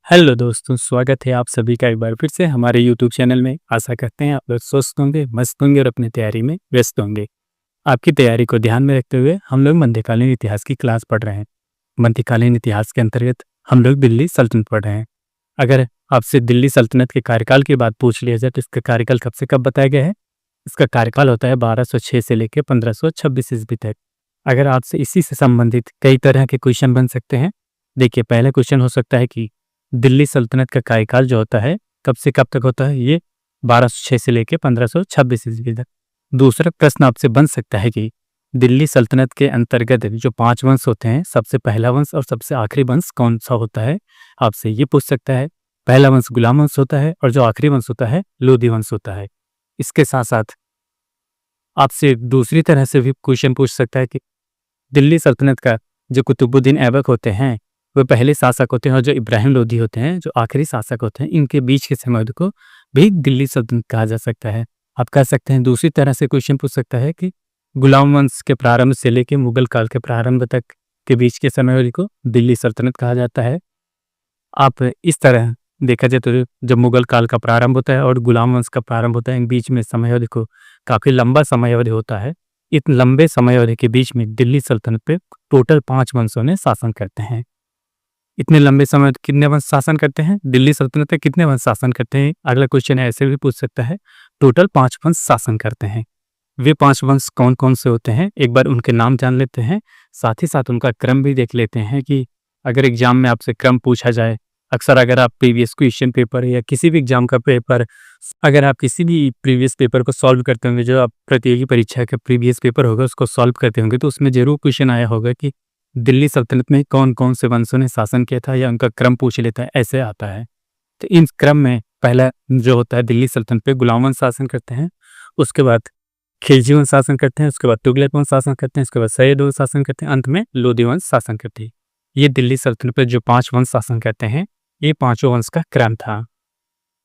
Hello दोस्तों, स्वागत है आप सभी का एक बार फिर से हमारे यूट्यूब चैनल में। आशा करते हैं आप लोग स्वस्थ होंगे, मस्त होंगे और अपनी तैयारी में व्यस्त होंगे। आपकी तैयारी को ध्यान में रखते हुए हम लोग मध्यकालीन इतिहास की क्लास पढ़ रहे हैं। मध्यकालीन इतिहास के अंतर्गत हम लोग दिल्ली सल्तनत पढ़ रहे हैं। अगर आपसे दिल्ली सल्तनत के कार्यकाल की बात पूछ लिया जाए तो इसका कार्यकाल कब से कब बताया गया है? इसका कार्यकाल होता है 1206 से लेकर 1526 ईस्वी तक। अगर आपसे इसी से संबंधित कई तरह के क्वेश्चन बन सकते हैं। देखिए, पहला क्वेश्चन हो सकता है कि दिल्ली सल्तनत का कार्यकाल जो होता है कब से कब तक होता है? ये 1206 से लेकर 1526 ईस्वी तक। दूसरा प्रश्न आपसे बन सकता है कि दिल्ली सल्तनत के अंतर्गत जो 5 वंश होते हैं, सबसे पहला वंश और सबसे आखिरी वंश कौन सा होता है? आपसे ये पूछ सकता है। पहला वंश गुलाम वंश होता है और जो आखिरी वंश होता है लोधी वंश होता है। इसके साथ साथ आपसे दूसरी तरह से भी क्वेश्चन पूछ सकता है कि दिल्ली सल्तनत का जो कुतुबुद्दीन ऐबक होते हैं वो पहले शासक होते हैं और जो इब्राहिम लोधी होते हैं जो आखिरी शासक होते हैं, इनके बीच के समय को भी दिल्ली सल्तनत कहा जा सकता है। आप कह सकते हैं दूसरी तरह से क्वेश्चन पूछ सकता है कि गुलाम वंश के प्रारंभ से लेकर मुगल काल के प्रारंभ तक के बीच के समय को दिल्ली सल्तनत कहा जाता है। आप इस तरह देखा जाए तो जब मुगल काल का प्रारंभ होता है और गुलाम वंश का प्रारंभ होता है, इन बीच में समय अवधि को काफी लंबा समय अवधि होता है। इतने लंबे समय अवधि के बीच में दिल्ली सल्तनत पे टोटल 5 वंशों ने शासन करते हैं। इतने लंबे समय कितने वंश शासन करते हैं? दिल्ली सल्तनत पे कितने वंश शासन करते हैं? अगला क्वेश्चन ऐसे भी पूछ सकता है। टोटल 5 वंश शासन करते हैं। वे 5 वंश कौन कौन से होते हैं, एक बार उनके नाम जान लेते हैं। साथ ही साथ उनका क्रम भी देख लेते हैं कि अगर एग्जाम में आपसे क्रम पूछा जाए, अक्सर अगर आप प्रीवियस क्वेश्चन पेपर या किसी भी एग्जाम का पेपर, अगर आप किसी भी प्रीवियस पेपर को सॉल्व करते होंगे, जो आप प्रतियोगी परीक्षा का प्रीवियस पेपर होगा उसको सॉल्व करते होंगे, तो उसमें जरूर क्वेश्चन आया होगा कि दिल्ली सल्तनत में कौन कौन से वंशों ने शासन किया था, या उनका क्रम पूछ लेता है, ऐसे आता है। तो इन क्रम में पहला जो होता है, दिल्ली सल्तनत पे गुलाम वंश शासन करते हैं, उसके बाद खिलजी वंश शासन करते हैं, उसके बाद तुगलक वंश शासन करते हैं, उसके बाद सैयद वंश शासन करते हैं, अंत में लोधी वंश शासन करते हैं। ये दिल्ली सल्तनत पे जो 5 वंश शासन करते हैं, ये पांचों वंश का क्रम था।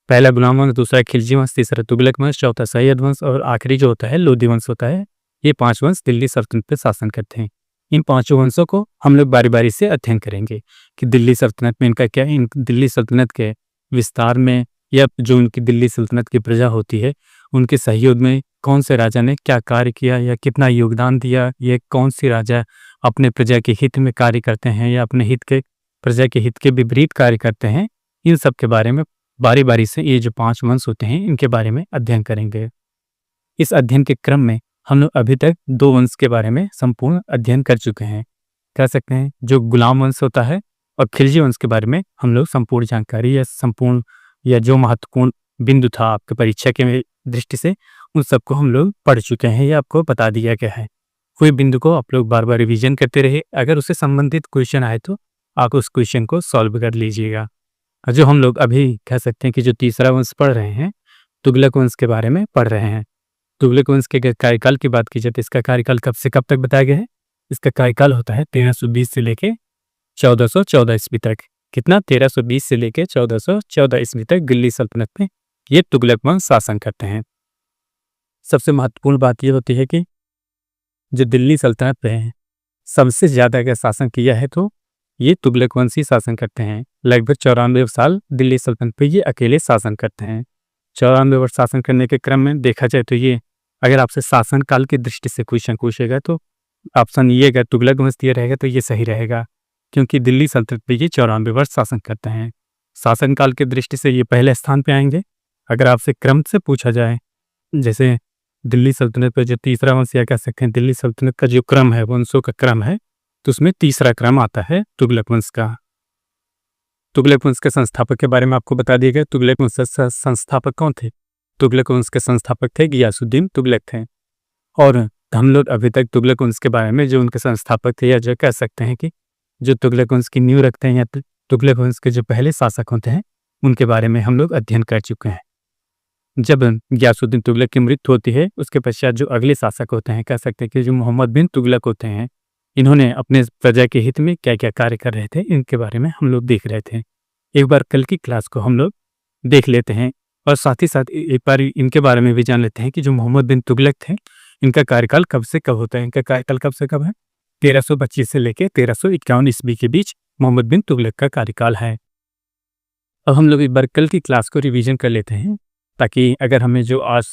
पहला गुलाम वंश, दूसरा खिलजी वंश, तीसरा तुगलक वंश, चौथा सैयद वंश और आखिरी जो होता है लोधी वंश होता है। ये 5 वंश दिल्ली सल्तनत पे शासन करते हैं। इन 5 वंशों को हम लोग बारी बारी से अध्ययन करेंगे कि दिल्ली सल्तनत में इनका क्या, इन दिल्ली सल्तनत के विस्तार में या जो उनकी दिल्ली सल्तनत की प्रजा होती है उनके सहयोग में कौन से राजा ने क्या कार्य किया या कितना योगदान दिया, ये कौन सी राजा अपने प्रजा के हित में कार्य करते हैं या अपने हित के प्रजा के हित के विपरीत कार्य करते हैं। इन सब के बारे में बारी बारी से ये जो 5 वंश होते हैं इनके बारे में अध्ययन करेंगे। इस अध्ययन के क्रम में हम लोग अभी तक 2 वंश के बारे में संपूर्ण अध्ययन कर चुके हैं। कह सकते हैं जो गुलाम वंश होता है और खिलजी वंश के बारे में हम लोग संपूर्ण जानकारी या संपूर्ण या जो महत्वपूर्ण बिंदु था आपके परीक्षा के दृष्टि से, उन सबको हम लोग पढ़ चुके हैं या आपको बता दिया गया है। कोई बिंदु को आप लोग बार बार रिवीजन करते रहे, अगर उससे संबंधित क्वेश्चन आए तो आप उस क्वेश्चन को सॉल्व कर लीजिएगा। जो हम लोग अभी कह सकते हैं कि जो तीसरा वंश पढ़ रहे हैं, तुगलक वंश के बारे में पढ़ रहे हैं। तुगलक वंश के कार्यकाल की बात की जाए तो इसका कार्यकाल कब से कब तक बताया गया है? इसका कार्यकाल होता है 1320 से लेके 1414 ईस्वी तक। कितना? 1320 से लेके 1414 ईस्वी तक दिल्ली सल्तनत में ये तुगलक वंश शासन करते हैं। सबसे महत्वपूर्ण बात यह होती है कि जो दिल्ली सल्तनत पे है सबसे ज्यादा अगर शासन किया है तो ये तुगलक वंश ही शासन करते हैं। लगभग 94 साल दिल्ली सल्तनत पे ये अकेले शासन करते हैं। 94 वर्ष शासन करने के क्रम में देखा जाए तो ये, अगर आपसे शासन काल की दृष्टि से क्वेश्चन पूछेगा तो ऑप्शन ये, अगर तुगलक वंश दिया रहेगा तो ये सही रहेगा, क्योंकि दिल्ली सल्तनत पे ये 94 वर्ष शासन करते हैं। शासन काल की दृष्टि से ये पहले स्थान पे आएंगे। अगर आपसे क्रम से पूछा जाए, जैसे दिल्ली सल्तनत पर जो तीसरा वंश या कह सकते हैं दिल्ली सल्तनत का जो क्रम है, वंशों का क्रम है, तो उसमें तीसरा क्रम आता है तुगलक वंश का। तुगलक वंश के संस्थापक के बारे में आपको बता दिया गया। तुगलक वंश के संस्थापक कौन थे? तुगलक वंश के संस्थापक थे गियासुद्दीन तुगलक थे। और हम लोग अभी तक तुगलक वंश के बारे में जो उनके संस्थापक थे, या जो कह सकते हैं कि जो तुगलक वंश की नींव रखते हैं या तुगलक वंश के जो पहले शासक होते हैं, उनके बारे में हम लोग अध्ययन कर चुके हैं। जब गियासुद्दीन तुगलक की मृत्यु होती है उसके पश्चात जो अगले शासक होते हैं, कह सकते हैं कि जो मोहम्मद बिन तुगलक होते हैं, इन्होंने अपने प्रजा के हित में क्या क्या कार्य कर रहे थे, इनके बारे में हम लोग देख रहे थे। एक बार कल की क्लास को हम लोग देख लेते हैं और साथ ही साथ एक बार इनके बारे में भी जान लेते हैं कि जो मोहम्मद बिन तुगलक थे, इनका कार्यकाल कब से कब होता है। इनका कार्यकाल कब से कब है? 1325 से लेकर 1351 ईस्वी के बीच मोहम्मद बिन तुगलक का कार्यकाल है। अब हम लोग एक बार कल की क्लास को रिवीजन कर लेते हैं, ताकि अगर हमें जो आज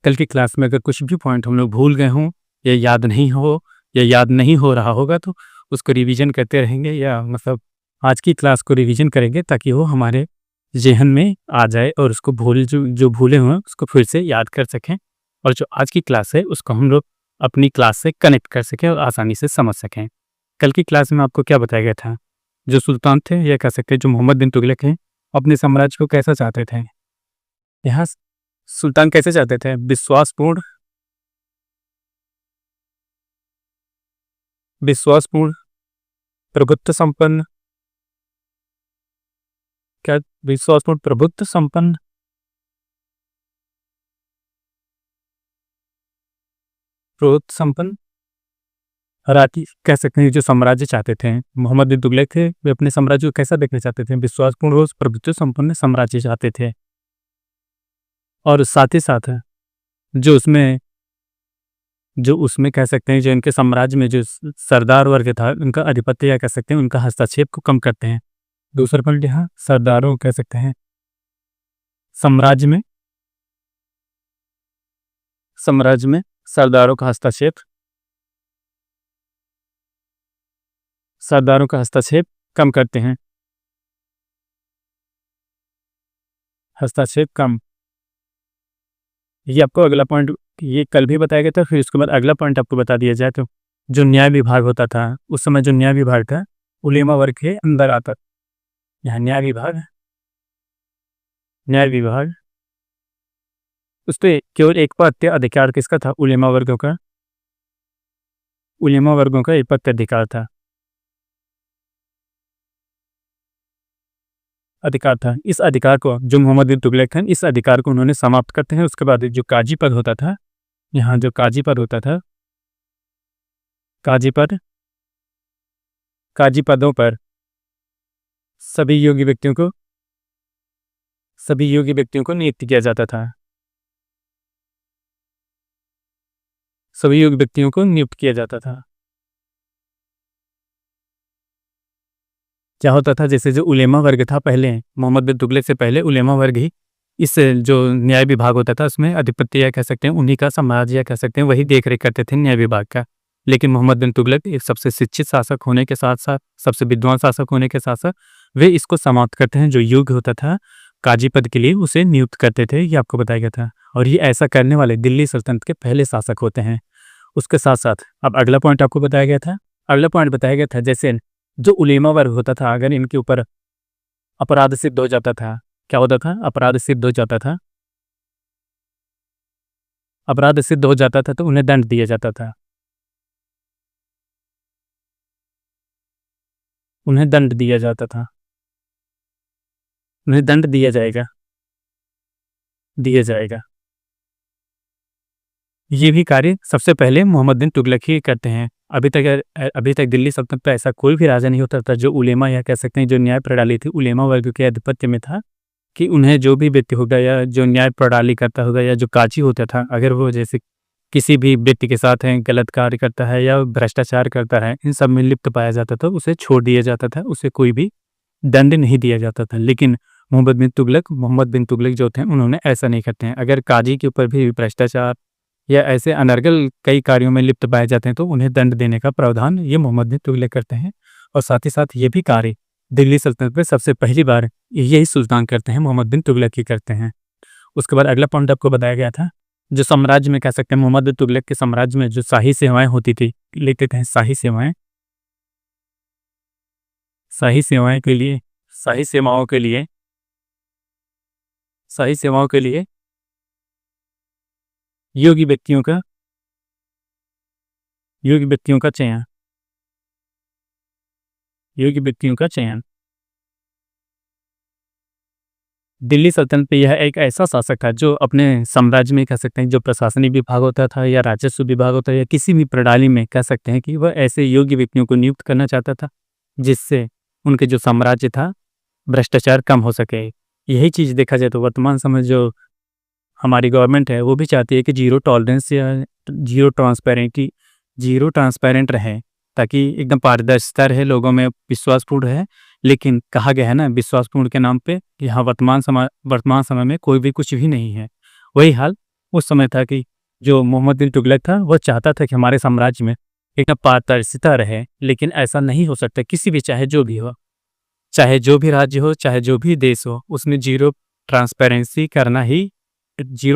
कल की क्लास में अगर कुछ भी पॉइंट हम लोग भूल गए हों या याद नहीं हो या याद नहीं हो रहा होगा, तो उसको रिवीजन करते रहेंगे, या मतलब आज की क्लास को रिवीजन करेंगे ताकि वो हमारे ज़हन में आ जाए और उसको जो भूले हुए हैं उसको फिर से याद कर सकें, और जो आज की क्लास है उसको हम लोग अपनी क्लास से कनेक्ट कर सकें और आसानी से समझ सकें। कल की क्लास में आपको क्या बताया गया था? जो सुल्तान थे, या कह सकते हैं जो मोहम्मद बिन तुगलक हैं, अपने साम्राज्य को कैसा चाहते थे? यहाँ सुल्तान कैसे चाहते थे? विश्वासपूर्ण, प्रभुत्व संपन्न, क्या विश्वासपूर्ण, प्रभुत्व संपन्न, प्रभुत्व संपन्न राठी कह सकते हैं। जो साम्राज्य चाहते थे मोहम्मद बिन तुगलक थे, वे अपने साम्राज्य को कैसा देखना चाहते थे? विश्वासपूर्ण और प्रभुत्व संपन्न साम्राज्य चाहते थे। और साथ ही साथ जो उसमें जो उसमें कह सकते हैं, जो इनके साम्राज्य में जो सरदार वर्ग था, उनका आधिपत्य या कह सकते हैं उनका हस्तक्षेप को कम करते हैं। दूसरा पॉइंट यहाँ सरदारों कह सकते हैं साम्राज्य में सरदारों का हस्तक्षेप कम करते हैं। हस्तक्षेप कम, ये आपको अगला पॉइंट, ये कल भी बताया गया था। फिर उसके बाद अगला पॉइंट आपको बता दिया जाए तो जो न्याय विभाग होता था उस समय, जो न्याय विभाग था उलेमा वर्ग के अंदर आता। यहाँ न्याय विभाग उस पर केवल एक पत्य अधिकार किसका था? उलेमा वर्गों का एक पत्य अधिकार था। इस अधिकार को जो मोहम्मद बिन तुगलक थे, इस अधिकार को उन्होंने समाप्त करते हैं। उसके बाद जो काजी पद होता था, यहाँ जो काजी पदों पर सभी योग्य व्यक्तियों को नियुक्त किया जाता था। क्या होता था? जैसे जो उलेमा वर्ग था, पहले मोहम्मद बिन तुगलक से पहले उलेमा वर्ग ही इस जो न्याय विभाग होता था उसमें अधिपत्य या कह सकते हैं उन्हीं का साम्राज्य या कह सकते हैं वही देख रेख करते थे न्याय विभाग का। लेकिन मोहम्मद बिन तुगलक एक सबसे शिक्षित शासक होने के साथ साथ, सबसे विद्वान शासक होने के साथ साथ, वे इसको समाप्त करते हैं। जो युग होता था काजी पद के लिए उसे नियुक्त करते थे, ये आपको बताया गया था। और ये ऐसा करने वाले दिल्ली सल्तनत के पहले शासक होते हैं। उसके साथ साथ अब अगला पॉइंट आपको बताया गया था, जैसे जो उलेमा वर्ग होता था, अगर इनके ऊपर अपराध सिद्ध हो जाता था, क्या होता था? अपराध सिद्ध हो जाता था तो उन्हें दंड दिया जाता था। उन्हें दंड दिया जाएगा। ये भी कार्य सबसे पहले मोहम्मद बिन तुगलक ही करते हैं। अभी तक दिल्ली सल्तनत पर ऐसा कोई भी राजा नहीं होता था जो उलेमा या कह सकते हैं जो न्याय प्रणाली थी उलेमा वर्ग के आधिपत्य में था, कि उन्हें जो भी व्यक्ति होगा या जो न्याय प्रणाली करता होगा या जो काजी होता था, अगर वो जैसे किसी भी व्यक्ति के साथ है गलत कार्य करता है या भ्रष्टाचार करता है, इन सब में लिप्त पाया जाता था, उसे छोड़ दिया जाता था, उसे कोई भी दंड नहीं दिया जाता था। लेकिन मोहम्मद बिन तुगलक जो थे उन्होंने ऐसा नहीं करते हैं। अगर काजी के ऊपर भी भ्रष्टाचार या ऐसे अनर्गल कई कार्यों में लिप्त पाए जाते हैं तो उन्हें दंड देने का प्रावधान ये मोहम्मद बिन तुगलक करते हैं। और साथ ही साथ ये भी कार्य दिल्ली सल्तनत में सबसे पहली बार यही सुल्तान करते हैं, मोहम्मद बिन तुगलक ही करते हैं। उसके बाद अगला पॉइंट आपको बताया गया था, जो साम्राज्य में कह सकते हैं मोहम्मद बिन तुगलक के साम्राज्य में जो शाही सेवाएं होती थी, लेते थे शाही सेवाओं के लिए योग्य व्यक्तियों का चयन। दिल्ली सल्तनत पे यह एक ऐसा शासक था जो अपने साम्राज्य में कह सकते हैं जो प्रशासनिक विभाग होता था या राजस्व विभाग होता है या किसी भी प्रणाली में कह सकते हैं कि वह ऐसे योग्य व्यक्तियों को नियुक्त करना चाहता था जिससे उनके जो साम्राज्य था भ्रष्टाचार कम हो सके। यही चीज़ देखा जाए तो वर्तमान समय जो हमारी गवर्नमेंट है वो भी चाहती है कि जीरो टॉलरेंस या जीरो ट्रांसपेरेंट रहे, ताकि एकदम पारदर्शिता रहे, लोगों में विश्वासपूर्ण रहे लेकिन कहा गया है ना विश्वासपूर्ण के नाम पे, यहाँ वर्तमान समय में कोई भी कुछ भी नहीं है। वही हाल उस समय था कि जो मोहम्मद बिन तुगलक था वो चाहता था कि हमारे साम्राज्य में एक पारदर्शिता रहे, लेकिन ऐसा नहीं हो सकता किसी भी, चाहे जो भी हो, चाहे जो भी राज्य हो, चाहे जो भी देश हो, उसमें जीरो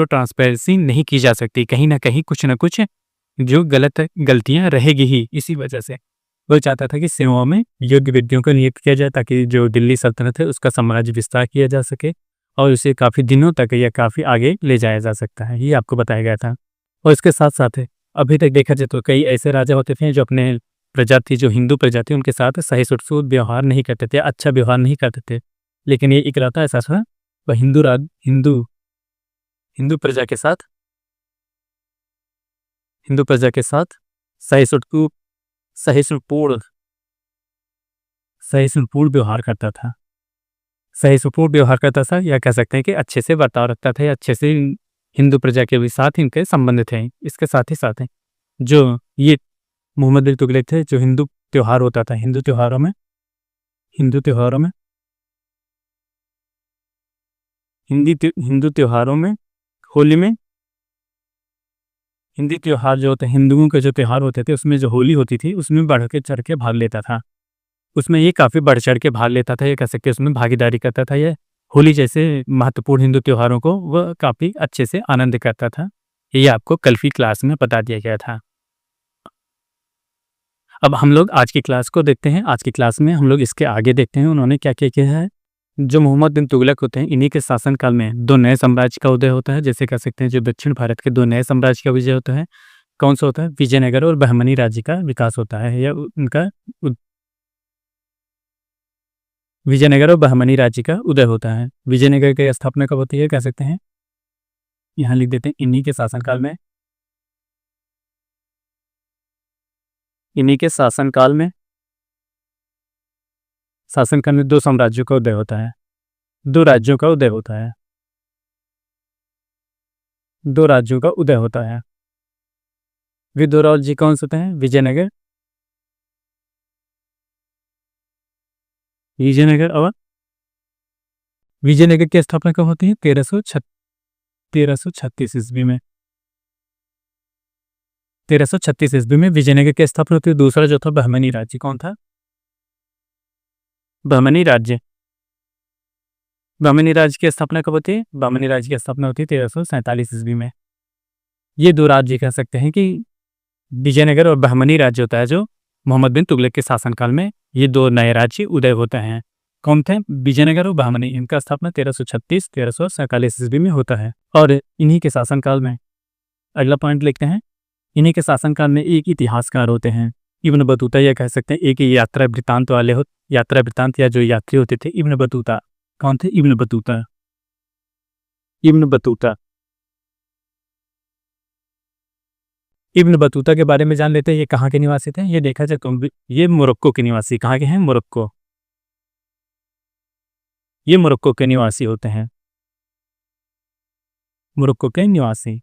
ट्रांसपेरेंसी नहीं की जा सकती। कहीं ना कहीं कुछ ना कुछ जो गलतियां रहेगी ही। इसी वजह से वो चाहता था कि सेनाओं में योग्य व्यक्तियों को नियुक्त किया जाए ताकि जो दिल्ली सल्तनत है उसका साम्राज्य विस्तार किया जा सके और उसे काफ़ी दिनों तक या काफ़ी आगे ले जाया जा सकता है, ये आपको बताया गया था। और इसके साथ साथ अभी तक देखा जाए तो कई ऐसे राजा होते थे जो अपने प्रजाति, जो हिंदू प्रजाति, उनके साथ सही सुट व्यवहार नहीं करते थे, अच्छा व्यवहार नहीं करते थे। लेकिन ये इकलौता ऐसा था वह हिंदू प्रजा के साथ सहिष्णुपूर्ण सहिष्णुपूर्ण सहिष्णुपूर्ण व्यवहार करता था। सहिष्णुपूर्ण व्यवहार करता था, या कह सकते हैं कि अच्छे से बर्ताव रखता था, या अच्छे से हिंदू प्रजा के भी साथ इनके संबंध थे। इसके साथ ही साथ जो ये मोहम्मद बिन तुगलक थे, जो हिंदू त्योहार होता था, हिंदू त्योहारों में हिंदू त्योहारों में होली में हिंदी त्योहार जो होते हैं, हिंदुओं के जो त्योहार होते थे, उसमें जो होली होती थी उसमें बढ़ के चढ़ के भाग लेता था। उसमें ये काफ़ी बढ़ चढ़ के भाग लेता था, ये कह सकते उसमें भागीदारी करता था। ये होली जैसे महत्वपूर्ण हिंदू त्योहारों को वह काफ़ी अच्छे से आनंद करता था। ये आपको कल की क्लास में बता दिया गया था। अब हम लोग आज की क्लास को देखते हैं। आज की क्लास में हम लोग इसके आगे देखते हैं उन्होंने क्या क्या किया है। जो मोहम्मद बिन तुगलक होते हैं, इन्हीं के शासनकाल में दो नए साम्राज्य का उदय होता है। जैसे कह सकते हैं जो दक्षिण भारत के दो नए साम्राज्य का विजय होता है। कौन सा होता है? विजयनगर और बहमनी राज्य का विकास होता है, या उनका विजयनगर और बहमनी राज्य का उदय होता है। विजयनगर की स्थापना कब होती है, कह सकते हैं, यहाँ लिख देते हैं इन्हीं के शासनकाल में। शासनकाल में दो साम्राज्यों का उदय होता है, दो राज्यों का उदय होता है, दो राज्यों का उदय होता है। वे दो राज्य कौन से होते हैं? विजयनगर की स्थापना कब होती है? 1336 ईस्वी में। 1336 ईस्वी में विजयनगर की स्थापना होती है। दूसरा जो था बहमनी राज्य, कौन था? बहमनी राज्य की स्थापना कब होती है? बहमनी राज्य की स्थापना होती है 1347 ईस्वी में। ये दो राज्य कह सकते हैं कि विजयनगर और बहमनी राज्य होता है, जो मोहम्मद बिन तुगलक के शासनकाल में ये दो नए राज्य उदय होते हैं। कौन थे? विजयनगर और बहमनी। इनका स्थापना 1346 ईस्वी में होता है। और इन्हीं के शासनकाल में अगला पॉइंट लिखते हैं, इन्हीं के शासनकाल में एक इतिहासकार होते हैं, इब्न बतूता। यह कह सकते हैं एक यात्रा वृत्तांत या जो यात्री होते थे, इब्न बतूता। कौन थे? Ibn Battuta. इब्न बतूता के बारे में जान लेते हैं। ये कहाँ के निवासी थे? ये देखा जाए तो ये मोरक्को के निवासी। कहाँ के हैं? मोरक्को। ये मोरक्को के निवासी होते हैं, मोरक्को के निवासी।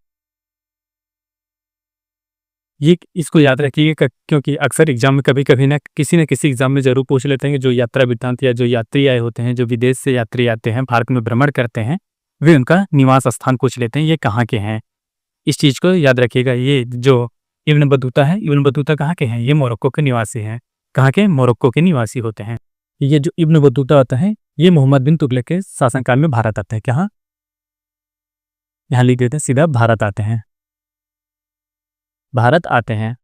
ये इसको याद रखिएगा क्योंकि अक्सर एग्जाम में कभी कभी ना किसी एग्जाम में जरूर पूछ लेते हैं कि जो यात्रा वृत्तांत या जो यात्री आए होते हैं, जो विदेश से यात्री आते हैं, भारत में भ्रमण करते हैं, वे उनका निवास स्थान पूछ लेते हैं, ये कहाँ के हैं। इस चीज़ को याद रखिएगा। ये जो इब्न बतूता है, इब्न बतूता कहाँ के हैं? ये मोरक्को के निवासी हैं। कहाँ के? मोरक्को के निवासी होते हैं। ये जो इब्न बतूता होता है, ये मोहम्मद बिन तुगलक के शासनकाल में भारत आते हैं। कहाँ? यहाँ लिख देते हैं सीधा, भारत आते हैं।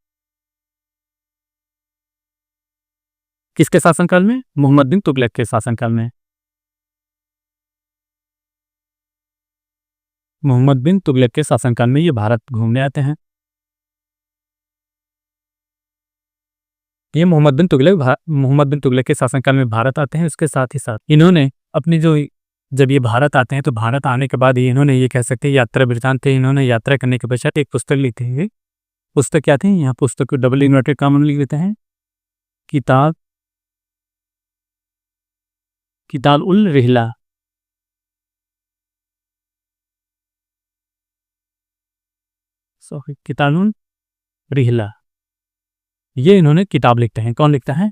किसके शासनकाल में? मोहम्मद बिन तुगलक के शासनकाल में। मोहम्मद बिन तुगलक के शासनकाल में ये भारत घूमने आते हैं। ये मोहम्मद बिन तुगलक के शासनकाल में भारत आते हैं। उसके साथ ही साथ इन्होंने अपनी जब ये भारत आते हैं तो भारत आने के बाद ही इन्होंने, ये कह सकते हैं यात्रा वृत्तांत थे, इन्होंने यात्रा करने के पश्चात एक पुस्तक ली थी। पुस्तक क्या थी? यहाँ पुस्तक को डबल इन्वर्टेड कॉमा लिख देते हैं, किताब उल रिहला। किताब उल रिहला, ये इन्होंने किताब लिखते हैं। कौन लिखता है?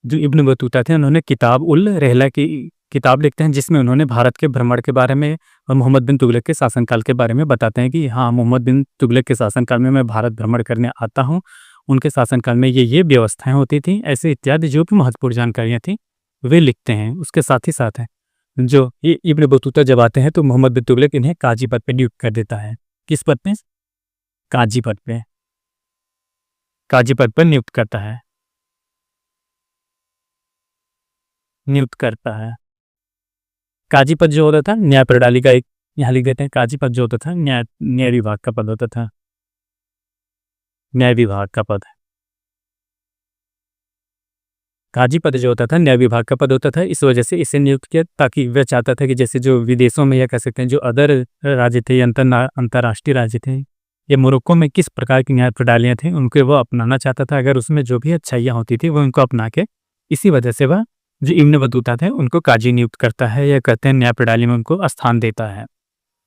जो इब्न बतूता थे उन्होंने किताब उल रहला की किताब लिखते हैं, जिसमें उन्होंने भारत के भ्रमण के बारे में और मोहम्मद बिन तुगलक के शासनकाल के बारे में बताते हैं कि हाँ, मोहम्मद बिन तुगलक के शासनकाल में मैं भारत भ्रमण करने आता हूँ। उनके शासनकाल में ये व्यवस्थाएं होती थी, ऐसे इत्यादि जो भी महत्वपूर्ण जानकारियाँ थी वे लिखते हैं। उसके साथ ही साथ है जो ये इब्न बतूता जब आते हैं तो मोहम्मद बिन तुगलक इन्हें काजी पद पे नियुक्त कर देता है। किस पद पे? काजी पद पे। काजी पद पर नियुक्त करता है, नियुक्त करता है। काजी पद जो होता था न्याय प्रणाली का एक, यहाँ लिख देते हैं, काजी पद जो होता था न्याय विभाग का पद होता था, न्याय विभाग का पद। काजी पद जो होता था न्याय विभाग का पद होता था, इस वजह से इसे नियुक्त किया ताकि वह चाहता था कि जैसे जो विदेशों में या कह सकते हैं जो अदर राज्य थे, अंतर्राष्ट्रीय राज्य थे, या मोरक्को में किस प्रकार की न्याय प्रणालियाँ थी उनके वो अपनाना चाहता था। अगर उसमें जो भी अच्छाइयाँ होती थी वो उनको अपना के, इसी वजह से वह जो इब्न बतूता थे उनको काजी नियुक्त करता है, या कहते हैं न्याय प्रणाली में उनको स्थान देता है।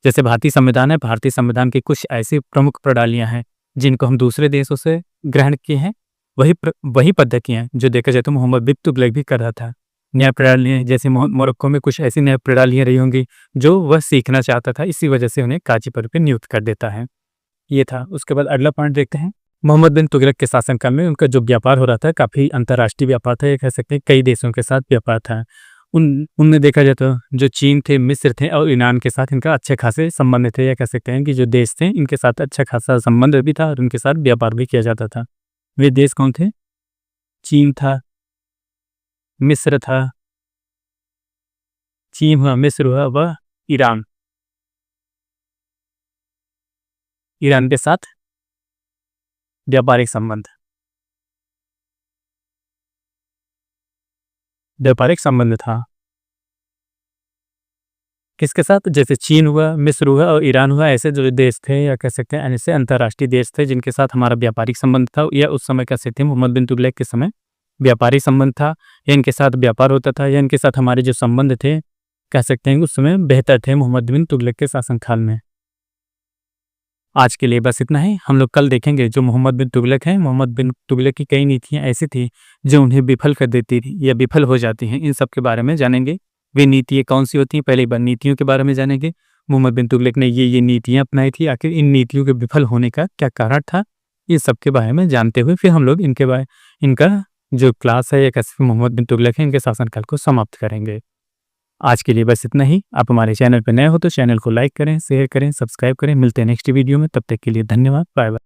जैसे भारतीय संविधान है, भारतीय संविधान की कुछ ऐसी प्रमुख प्रणालियाँ हैं जिनको हम दूसरे देशों से ग्रहण किए हैं, वही पद्धतियाँ जो देखा जाए तो मोहम्मद बिन तुगलक भी कर रहा था। न्याय प्रणालियाँ जैसे मोरक्को में कुछ ऐसी न्याय प्रणालियाँ रही होंगी जो वह सीखना चाहता था, इसी वजह से उन्हें काजी पद पे नियुक्त कर देता है। ये था। उसके बाद अगला पॉइंट देखते हैं। मोहम्मद बिन तुगलक के शासनकाल में उनका जो व्यापार हो रहा था काफ़ी अंतर्राष्ट्रीय व्यापार था, ये कह सकते हैं कई देशों के साथ व्यापार था। उनमें देखा जाए तो जो चीन थे, मिस्र थे और ईरान के साथ इनका अच्छे खासे संबंध थे, या कह सकते हैं कि जो देश थे इनके साथ अच्छा खासा संबंध भी था और उनके साथ व्यापार भी किया जाता था। वे देश कौन थे? चीन था, मिस्र था, चीन हुआ, मिस्र हुआ व ईरान। ईरान के साथ व्यापारिक संबंध, व्यापारिक संबंध था किसके साथ? जैसे चीन हुआ, मिस्र हुआ और ईरान हुआ, ऐसे जो देश थे या कह सकते हैं ऐसे अंतर्राष्ट्रीय देश थे जिनके साथ हमारा व्यापारिक संबंध था, या उस समय कह सकते हैं मोहम्मद बिन तुगलक के समय व्यापारिक संबंध था, या इनके साथ व्यापार होता था, या इनके साथ हमारे जो संबंध थे कह सकते हैं उस समय बेहतर थे मोहम्मद बिन तुगलक के शासनकाल में। आज के लिए बस इतना ही। हम लोग कल देखेंगे जो मोहम्मद बिन तुगलक हैं, मोहम्मद बिन तुगलक की कई नीतियाँ ऐसी थी जो उन्हें विफल कर देती थी या विफल हो जाती हैं, इन सब के बारे में जानेंगे। वे नीतियाँ कौन सी होती हैं, पहले बार नीतियों के बारे में जानेंगे। मोहम्मद बिन तुगलक ने ये नीतियाँ अपनाई थी, आखिर इन नीतियों के विफल होने का क्या कारण था, ये सब के बारे में जानते हुए फिर हम लोग इनका जो क्लास है या कैसे मोहम्मद बिन तुगलक है इनके शासनकाल को समाप्त करेंगे। आज के लिए बस इतना ही। आप हमारे चैनल पर नए हो तो चैनल को लाइक करें, शेयर करें, सब्सक्राइब करें। मिलते हैं नेक्स्ट वीडियो में, तब तक के लिए धन्यवाद, बाय बाय।